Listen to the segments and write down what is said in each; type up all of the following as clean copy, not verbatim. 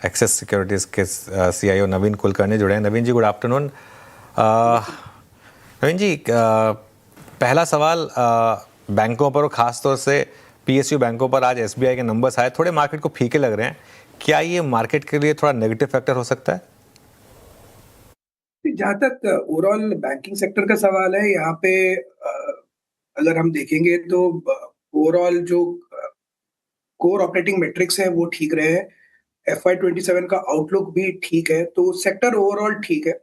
Access securities के CIO नवीन कुलकर्णी जुड़े हैं। नवीन जी, गुड आफ्टरनून। नवीन जी, पहला सवाल बैंकों पर और ख़ास तौर से PSU बैंकों पर आज SBI के नंबर्स आए, थोड़े मार्केट को फीके लग रहे हैं। क्या ये मार्केट के लिए थोड़ा नेगेटिव फैक्टर हो सकता है? जहाँ तक ओवरऑल बैंकिंग सेक्टर का सवाल है, यहाँ पे अगर हम देखेंगे तो ओवरऑल जो कोर ऑपरेटिंग मेट्रिक्स है वो ठीक रहे हैं। FY27 का आउटलुक भी ठीक है, तो सेक्टर ओवरऑल ठीक है।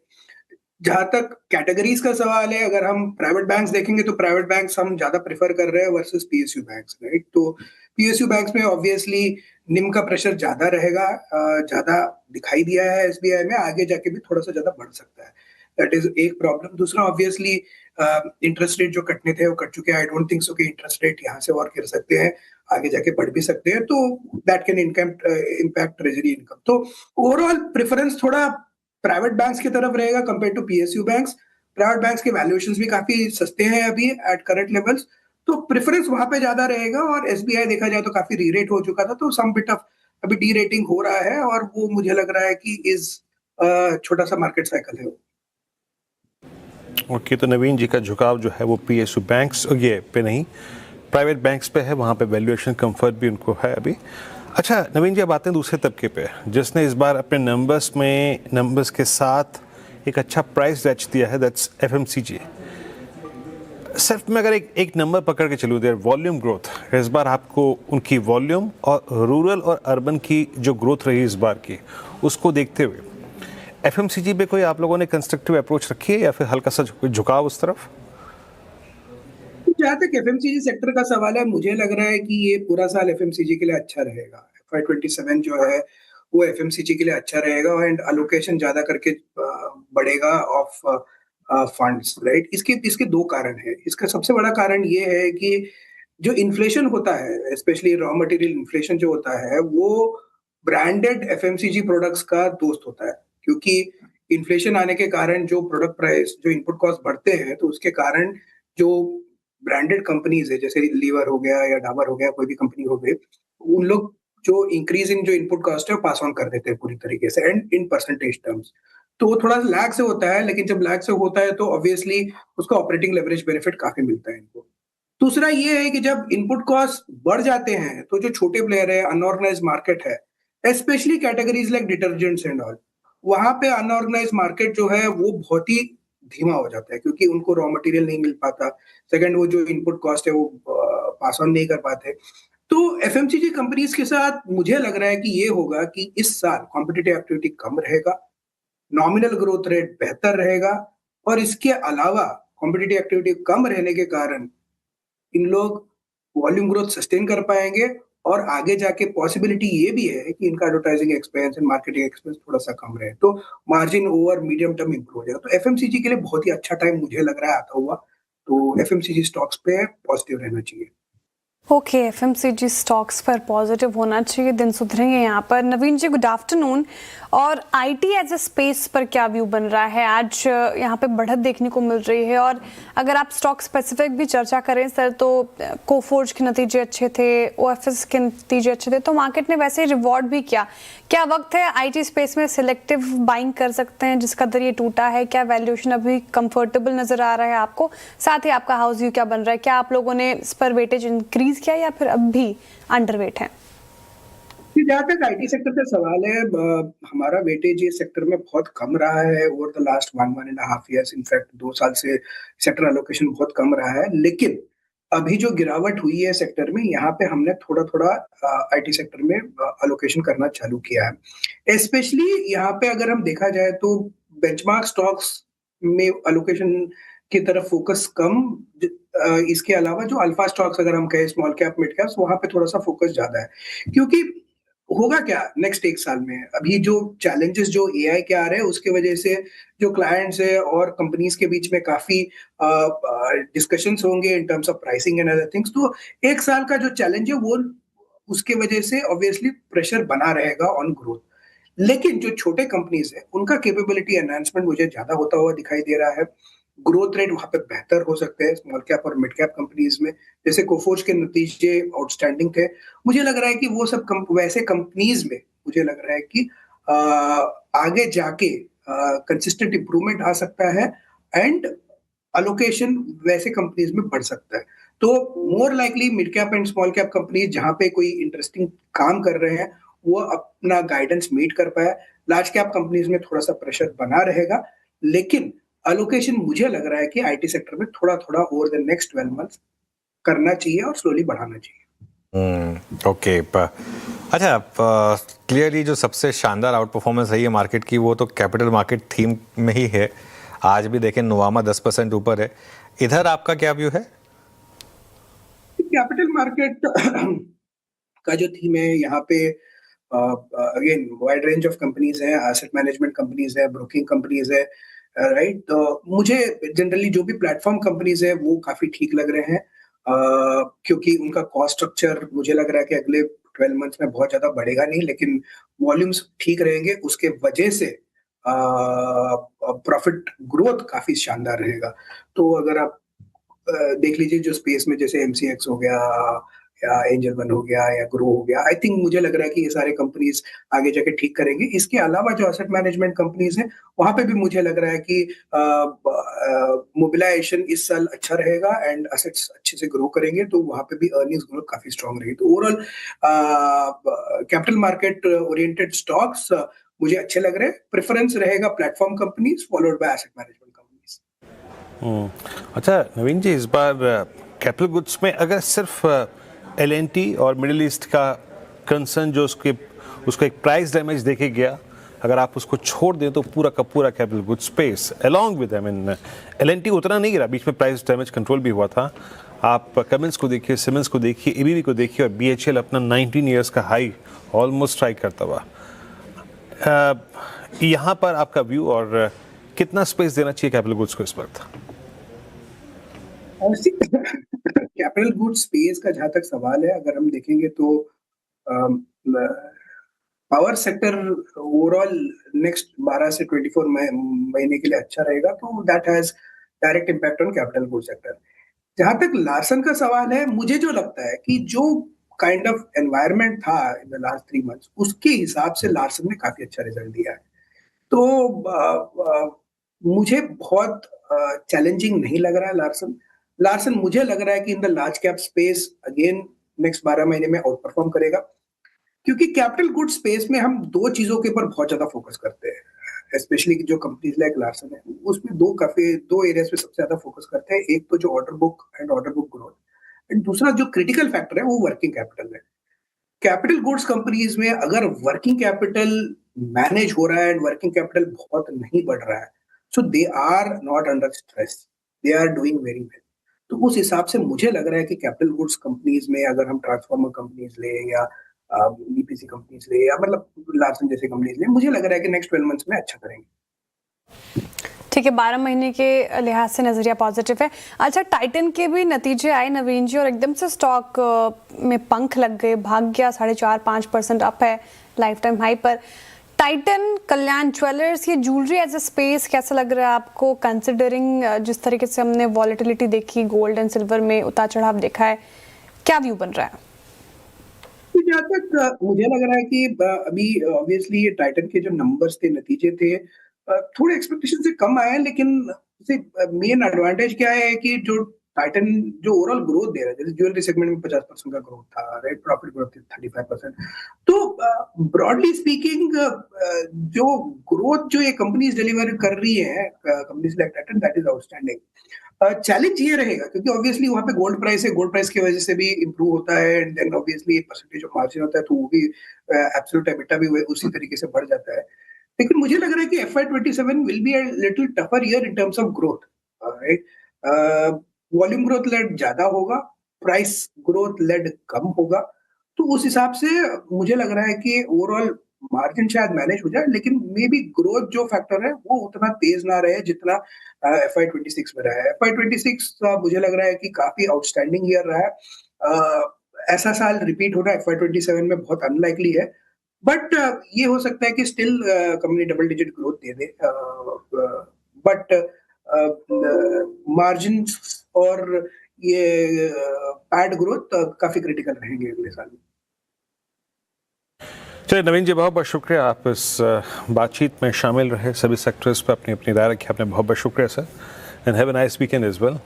जहाँ तक कैटेगरीज का सवाल है, अगर हम प्राइवेट बैंक्स देखेंगे तो प्राइवेट बैंक्स हम ज्यादा प्रेफर कर रहे हैं वर्सेस PSU बैंक्स, राइट? तो PSU बैंक्स में ऑब्वियसली निम का प्रेशर ज्यादा रहेगा, ज्यादा दिखाई दिया है SBI में, आगे जाके भी थोड़ा सा ज्यादा बढ़ सकता है। दैट इज एक प्रॉब्लम। दूसरा ऑब्वियसली इंटरेस्ट रेट जो कटने थे वो कट चुके हैं। आई डोंट थिंक सो कि इंटरेस्ट रेट यहाँ से और गिर सकते हैं, आगे जाके बढ़ भी सकते हैं, तो that can impact treasury income. तो ओवरऑल प्रेफरेंस थोड़ा प्राइवेट बैंक्स की तरफ रहेगा compare to PSU banks. Private banks के वैल्यूएशंस भी काफी सस्ते हैं अभी एट करंट लेवल्स, तो प्रेफरेंस वहां पे ज्यादा रहेगा। और SBI देखा जाए तो काफी री-रेट हो चुका था, तो सम बिट ऑफ अभी डी रेटिंग हो रहा है, और वो मुझे लग रहा है कि इस छोटा सा मार्केट साइकिल है। ओके, तो नवीन जी का झुकाव जो है वो PSU बैंक्स ये पे नहीं, प्राइवेट बैंक्स पे है, वहाँ पे वैल्यूएशन कंफर्ट भी उनको है अभी। अच्छा नवीन जी, अब आते हैं दूसरे तबके पे, जिसने इस बार अपने नंबर्स के साथ एक अच्छा प्राइस रैच दिया है, दैट्स FMCG। सिर्फ मैं अगर एक नंबर पकड़ के चलूँ, देयर वॉल्यूम ग्रोथ, इस बार आपको उनकी वॉल्यूम और रूरल और अर्बन की जो ग्रोथ रही इस बार की, उसको देखते हुए FMCG पे कोई आप लोगों ने कंस्ट्रक्टिव अप्रोच रखी है या फिर हल्का सा झुकाव उस तरफ? जहाँ तक FMCG सेक्टर का सवाल है, मुझे लग रहा है कि ये पूरा साल FMCG के लिए अच्छा रहेगा। FY27 जो है वो FMCG के लिए अच्छा रहेगा, एंड अलोकेशन ज्यादा करके बढ़ेगा ऑफ फंड्स, राइट? इसके दो कारण है। इसका सबसे बड़ा कारण ये है कि जो इन्फ्लेशन होता है, स्पेशली रॉ मटेरियल इन्फ्लेशन जो होता है, वो ब्रांडेड FMCG प्रोडक्ट्स का दोस्त होता है। क्योंकि इन्फ्लेशन आने के कारण जो प्रोडक्ट प्राइस, जो इनपुट कॉस्ट बढ़ते हैं, तो उसके कारण जो ब्रांडेड कंपनीज है, जैसे लीवर हो गया या डाबर हो गया, कोई भी कंपनी हो गई, उन लोग जो इंक्रीज इन जो इनपुट कॉस्ट है पास ऑन कर देते हैं पूरी तरीके से, एंड इन परसेंटेज टर्म्स। तो वो थोड़ा लैग से होता है, लेकिन जब लैग से होता है तो ऑब्वियसली उसका ऑपरेटिंग लेवरेज बेनिफिट काफी मिलता है इनको। दूसरा ये है कि जब इनपुट कॉस्ट बढ़ जाते हैं, तो जो छोटे प्लेयर है, अनऑर्गेनाइज मार्केट है, specially categories like detergents and all, वहां पे अनऑर्गेनाइज मार्केट जो है वो बहुत ही धीमा हो जाता है, क्योंकि उनको रॉ मटेरियल नहीं मिल पाता। सेकंड, वो जो इनपुट कॉस्ट है वो पास ऑन नहीं कर पाते। तो FMCG कंपनीज के साथ मुझे लग रहा है कि ये होगा कि इस साल कॉम्पिटिटिव एक्टिविटी कम रहेगा, नॉमिनल ग्रोथ रेट बेहतर रहेगा, और इसके अलावा कॉम्पिटिटिव एक्टिविटी कम रहने के कारण इन लोग वॉल्यूम ग्रोथ सस्टेन कर पाएंगे, और आगे जाके पॉसिबिलिटी ये भी है कि इनका advertising expense and marketing expense थोड़ा सा कम रहे, तो margin over medium term improve हो जाएगा। तो FMCG के लिए बहुत ही अच्छा टाइम मुझे लग रहा है आता हुआ, तो FMCG स्टॉक्स पे पॉजिटिव रहना चाहिए। ओके, FMCG स्टॉक्स पर पॉजिटिव होना चाहिए, दिन सुधरेंगे यहाँ पर। नवीन जी, गुड आफ्टरनून। और IT एज ए स्पेस पर क्या व्यू बन रहा है? आज यहाँ पे बढ़त देखने को मिल रही है, और अगर आप स्टॉक स्पेसिफिक भी चर्चा करें सर, तो कोफोर्ज के नतीजे अच्छे थे, OFS के नतीजे अच्छे थे, तो मार्केट ने वैसे रिवॉर्ड भी किया। क्या वक्त है IT स्पेस में सिलेक्टिव बाइंग कर सकते हैं, जिसका दर ये टूटा है? क्या वैल्यूएशन अभी कंफर्टेबल नजर आ रहा है आपको? साथ ही आपका हाउस व्यू क्या बन रहा है? क्या आप लोगों ने इस पर वेटेज इंक्रीज किया या फिर अब भी अंडरवेट है? जहाँ तक IT सेक्टर का सवाल है, हमारा वेटेज ये सेक्टर में बहुत कम रहा है over the last 1.5 years. In fact 2 साल से सेक्टर एलोकेशन बहुत कम रहा है, लेकिन अभी जो गिरावट हुई है सेक्टर में, यहाँ पे हमने थोड़ा थोड़ा IT सेक्टर में एलोकेशन करना चालू किया है। स्पेशली यहाँ पे अगर हम देखा जाए तो बेंचमार्क स्टॉक्स में एलोकेशन की तरफ फोकस कम, इसके अलावा जो अल्फा स्टॉक्स अगर हम कहें, स्मॉल कैप मिड कैप्स, वहां पे थोड़ा सा फोकस ज्यादा है। क्योंकि होगा क्या नेक्स्ट 1 साल में, अभी जो चैलेंजेस जो AI के आ रहे हैं उसके वजह से जो क्लाइंट्स है और कंपनीज के बीच में काफी डिस्कशंस होंगे इन terms of pricing and other things. तो 1 साल का जो चैलेंज है वो, उसके वजह से ऑब्वियसली प्रेशर बना रहेगा ऑन ग्रोथ। लेकिन जो छोटे कंपनीज है उनका कैपेबिलिटी एनहांसमेंट मुझे ज्यादा होता हुआ दिखाई दे रहा है। ग्रोथ रेट वहां पे बेहतर हो सकते हैं स्मॉल कैप और मिड कैप कंपनीज में। जैसे कोफोर्ज के नतीजे आउटस्टैंडिंग थे, मुझे लग रहा है कि वो सब वैसे कंपनीज में मुझे लग रहा है कि आगे जाके कंसिस्टेंट इंप्रूवमेंट आ सकता है एंड अलोकेशन वैसे कंपनीज में बढ़ सकता है। तो more likely mid cap and small cap companies जहां पे कोई इंटरेस्टिंग काम कर रहे हैं वो अपना गाइडेंस मीट कर पाए। लार्ज कैप कंपनीज में थोड़ा सा प्रेशर बना रहेगा, लेकिन अलोकेशन मुझे लग रहा है कि आईटी सेक्टर में थोड़ा थोड़ा ओवर द नेक्स्ट 12 मंथ्स करना चाहिए और स्लोली बढ़ाना चाहिए। ओके अच्छा, क्लियरली जो सबसे शानदार आउट परफॉर्मेंस रही है मार्केट की वो तो कैपिटल मार्केट थीम में ही है। आज भी देखें नोवामा 10% ऊपर है। इधर आपका क्या व्यू है? कैपिटल मार्केट का जो थीम है यहाँ पे again wide range of companies है, एसेट मैनेजमेंट कंपनीज है, ब्रोकिंग कंपनीज है, राइट। तो मुझे जनरली जो भी प्लेटफॉर्म कंपनीज है वो काफी ठीक लग रहे हैं, क्योंकि उनका कॉस्ट स्ट्रक्चर मुझे लग रहा है कि अगले 12 मंथ्स में बहुत ज्यादा बढ़ेगा नहीं, लेकिन वॉल्यूम्स ठीक रहेंगे, उसके वजह से प्रॉफिट ग्रोथ काफी शानदार रहेगा। तो अगर आप देख लीजिए जो स्पेस में जैसे एमसीएक्स हो गया या एंजल वन हो गया या ग्रो हो गया, आई थिंक मुझे लग रहा है कि ये सारे कंपनीज आगे जाके ठीक करेंगे। इसके अलावा जो एसेट मैनेजमेंट कंपनीज हैं वहां पे भी मुझे लग रहा है कि मोबिलाइजेशन इस साल अच्छा रहेगा एंड एसेट्स अच्छे से ग्रो करेंगे, तो वहां पे भी अर्निंग्स ग्रोथ काफी स्ट्रांग रहेगी। तो overall capital market oriented stocks मुझे अच्छे लग रहे हैं। प्रेफरेंस रहेगा platform companies followed by asset management companies. अच्छा नवीन जी, इस बार कैपिटल गुड्स में अगर सिर्फ एल&टी और मिडिल ईस्ट का कंसर्न जो उसको एक प्राइस डैमेज देके गया, अगर आप उसको छोड़ दें तो पूरा का पूरा capital good space along with L&T उतना नहीं गिरा, बीच में प्राइस डैमेज कंट्रोल भी हुआ था। आप कमिंस को देखिए, सिमेंस को देखिए, एबीबी को देखिए और बीएचईएल अपना 19 ईयर्स का हाई ऑलमोस्ट स्ट्राइक करता हुआ। यहाँ पर आपका व्यू और कितना स्पेस देना चाहिए कैपिटल गुड्स को इस वक्त? कैपिटल गुड्स स्पेस का जहां तक सवाल है, अगर हम देखेंगे तो पावर सेक्टर ओवरऑल नेक्स्ट 12 से 24 महीने के लिए अच्छा रहेगा, तो that has direct impact on capital goods sector. जहां तक लार्सन का सवाल है, मुझे जो लगता है कि जो काइंड ऑफ एनवायरनमेंट था इन द लास्ट 3 मंथ्स, उसके हिसाब से लार्सन ने काफी अच्छा रिजल्ट दिया है। तो मुझे बहुत चैलेंजिंग नहीं लग रहा है लार्सन मुझे लग रहा है कि in the large cap space again next 12 महीने में आउट परफॉर्म करेगा, क्योंकि कैपिटल गुड स्पेस में हम दो चीजों के ऊपर बहुत ज्यादा फोकस करते हैं। स्पेशली जो कंपनीज लाइक लार्सन है उसमें दो एरियाज पे सबसे ज्यादा फोकस करते हैं। एक तो जो ऑर्डर बुक ग्रोथ, एंड दूसरा जो क्रिटिकल फैक्टर है वो वर्किंग कैपिटल है। कैपिटल गुड्स कंपनीज में अगर वर्किंग कैपिटल मैनेज हो रहा है एंड वर्किंग कैपिटल बहुत नहीं बढ़ रहा है, so they are not under stress, they are doing very well. तो उस हिसाब से मुझे लग रहा है कि कैपिटल गुड्स कंपनीज में अगर हम ट्रांसफार्मर कंपनीज ले या बीपीसी कंपनीज ले या मतलब लार्सन जैसे कंपनीज ले, मुझे लग रहा है कि नेक्स्ट 12 मंथ्स में अच्छा करेंगे। ठीक है, 12 महीने के लिहाज से नजरिया पॉजिटिव है। अच्छा, टाइटन के भी नतीजे आए नवीन जी और एकदम से स्टॉक में पंख लग गए, भाग गया, 4.5-5% अप है लाइफ टाइम हाई पर। टाइटन, कल्याण ज्वेलर्स, ये ज्वेलरी एज अ स्पेस कैसा लग रहा है आपको, कंसिडरिंग जिस तरीके से हमने वॉलेटिलिटी देखी, गोल्ड एंड सिल्वर में उतार चढ़ाव देखा है, क्या व्यू बन रहा है? जहाँ तक मुझे लग रहा है कि अभी ऑब्वियसली ये टाइटन के जो नंबर्स थे, नतीजे थे, थोड़े एक्सपेक्टेशन से कम आए हैं, लेकिन मेन एडवांटेज क्या है कि जो टाइटन जो ओवरऑल ग्रोथ दे रहा है, जैसे ज्वेलरी सेगमेंट में 50% का ग्रोथ था, राइट, प्रॉफिट ग्रोथ 35%। तो ब्रॉडली स्पीकिंग जो ग्रोथ जो ये कंपनीज डिलीवर कर रही है, companies like Titan, that is outstanding. Challenge ये रहेगा क्योंकि ऑब्वियसली वहां पे गोल्ड प्राइस है, गोल्ड प्राइस की वजह से भी इंप्रूव होता है, and then obviously percentage of margin होता है, तो वो भी एब्सोल्यूट एबिटा भी उसी तरीके से बढ़ जाता है। लेकिन मुझे लग रहा है कि FY27 will be a little tougher year in terms of growth, right. Volume growth led ज्यादा होगा, प्राइस ग्रोथ लेड कम होगा, तो उस हिसाब से मुझे लग रहा है कि ओवरऑल मार्जिन शायद मैनेज हो जाए, लेकिन मे बी ग्रोथ जो फैक्टर है वो उतना तेज ना रहे जितना FY26 में रहा है। FY26 मुझे लग रहा है कि काफी आउटस्टैंडिंग ईयर रहा है। ऐसा साल रिपीट होना FY27 में बहुत अनलाइकली है, बट ये हो सकता है कि still company double digit growth they they, but margin और ये पैड ग्रोथ काफी क्रिटिकल रहेंगे अगले साल में। चलिए नवीन जी, बहुत बहुत शुक्रिया, आप इस बातचीत में शामिल रहे, सभी सेक्टर्स पर अपनी अपनी राय रखी आपने, बहुत बहुत शुक्रिया sir, and have a nice weekend as well.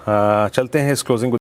चलते हैं इस क्लोजिंग